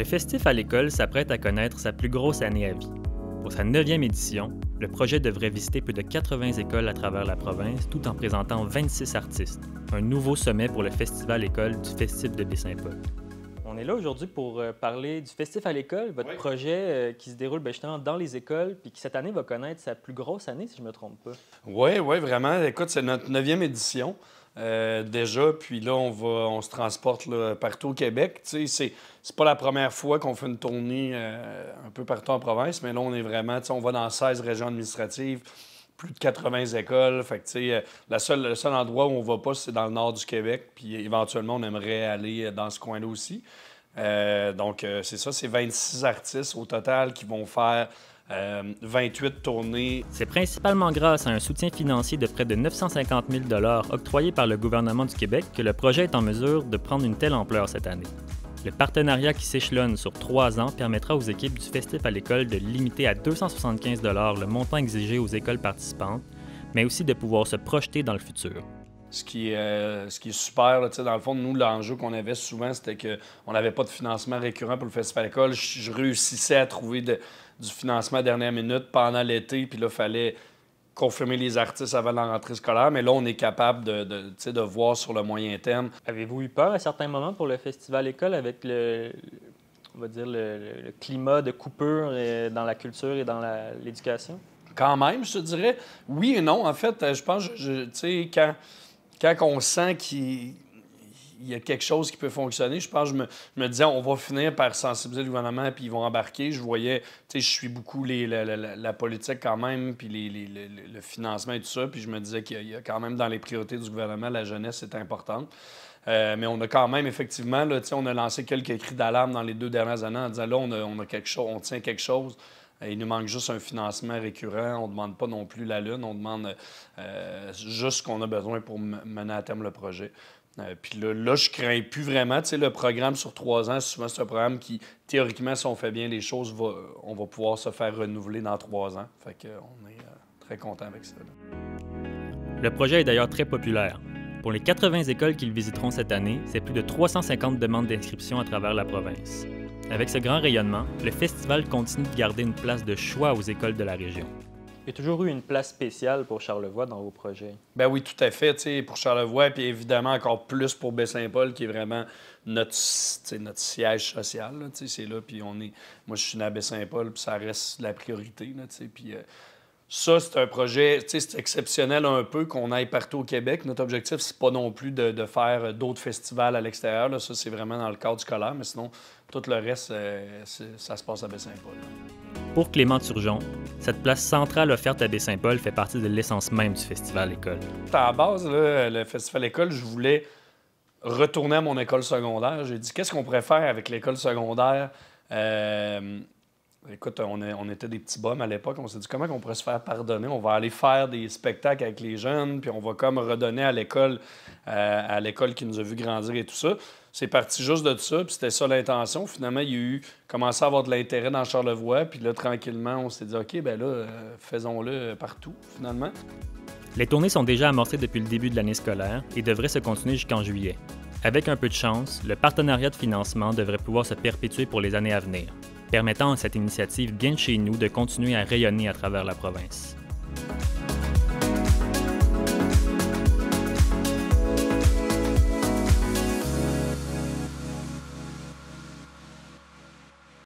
Le Festif à l'école s'apprête à connaître sa plus grosse année à vie. Pour sa 9e édition, le projet devrait visiter plus de 80 écoles à travers la province tout en présentant 26 artistes. Un nouveau sommet pour le Festival École du Festif de Baie-Saint-Paul. On est là aujourd'hui pour parler du Festif à l'école, votre projet qui se déroule justement dans les écoles puis qui cette année va connaître sa plus grosse année, si je ne me trompe pas. Oui, vraiment. Écoute, c'est notre 9e édition déjà. Puis là, on se transporte là, partout au Québec. Tu sais, c'est pas la première fois qu'on fait une tournée un peu partout en province, mais là, on est vraiment, on va dans 16 régions administratives, plus de 80 écoles. Fait que, tu sais, le seul endroit où on va pas, c'est dans le nord du Québec. Puis éventuellement, on aimerait aller dans ce coin-là aussi. Donc, c'est ça, c'est 26 artistes au total qui vont faire 28 tournées. C'est principalement grâce à un soutien financier de près de 950 000 $ octroyé par le gouvernement du Québec que le projet est en mesure de prendre une telle ampleur cette année. Le partenariat qui s'échelonne sur 3 ans permettra aux équipes du Festif à l'école de limiter à 275 $ le montant exigé aux écoles participantes, mais aussi de pouvoir se projeter dans le futur. Ce qui est super, là, dans le fond, nous, l'enjeu qu'on avait souvent, c'était qu'on n'avait pas de financement récurrent pour le Festival à l'école. Je réussissais à trouver du financement à dernière minute pendant l'été, puis là, il fallait confirmer les artistes avant la rentrée scolaire, mais là, on est capable de voir sur le moyen terme. Avez-vous eu peur à certains moments pour le Festival École avec le climat de coupure dans la culture et dans l'éducation? Quand même, je te dirais. Oui et non. En fait, je pense, tu sais, quand on sent qu'il y a quelque chose qui peut fonctionner, je pense, je me disais, on va finir par sensibiliser le gouvernement, puis ils vont embarquer. Je voyais, tu sais, je suis beaucoup la politique quand même, puis le financement et tout ça, puis je me disais qu'il y a quand même dans les priorités du gouvernement, la jeunesse est importante. Mais on a quand même, effectivement, là, on a lancé quelques cris d'alarme dans les 2 dernières années en disant, là, on a quelque chose, on tient quelque chose. Il nous manque juste un financement récurrent. On ne demande pas non plus la lune. On demande juste ce qu'on a besoin pour mener à terme le projet. Puis là, je crains plus vraiment. Tu sais, le programme sur 3 ans, souvent, c'est un programme qui, théoriquement, si on fait bien les choses, on va pouvoir se faire renouveler dans 3 ans. Fait qu'on est très content avec ça. Là. Le projet est d'ailleurs très populaire. Pour les 80 écoles qu'ils visiteront cette année, c'est plus de 350 demandes d'inscription à travers la province. Avec ce grand rayonnement, le festival continue de garder une place de choix aux écoles de la région. Il y a toujours eu une place spéciale pour Charlevoix dans vos projets. Ben oui, tout à fait, tu sais, pour Charlevoix, puis évidemment encore plus pour Baie-Saint-Paul, qui est vraiment notre siège social, là, tu sais, c'est là, puis moi, je suis né à Baie-Saint-Paul, puis ça reste la priorité, là, tu sais, puis ça, c'est un projet, tu sais, c'est exceptionnel un peu qu'on aille partout au Québec. Notre objectif, c'est pas non plus de faire d'autres festivals à l'extérieur, là, ça, c'est vraiment dans le cadre scolaire, mais sinon, tout le reste, ça se passe à Baie-Saint-Paul. Pour Clément Turgeon, cette place centrale offerte à Baie-Saint-Paul fait partie de l'essence même du Festival École. À la base, là, le Festival École, je voulais retourner à mon école secondaire. J'ai dit, qu'est-ce qu'on pourrait faire avec l'école secondaire? Écoute, on était des petits bums à l'époque. On s'est dit, comment on pourrait se faire pardonner? On va aller faire des spectacles avec les jeunes, puis on va comme redonner à l'école qui nous a vu grandir et tout ça. C'est parti juste de ça, puis c'était ça l'intention. Finalement, il y a eu commencé à avoir de l'intérêt dans Charlevoix, puis là, tranquillement, on s'est dit, OK, ben là, faisons-le partout, finalement. Les tournées sont déjà amorcées depuis le début de l'année scolaire et devraient se continuer jusqu'en juillet. Avec un peu de chance, le partenariat de financement devrait pouvoir se perpétuer pour les années à venir, permettant à cette initiative bien de chez nous de continuer à rayonner à travers la province.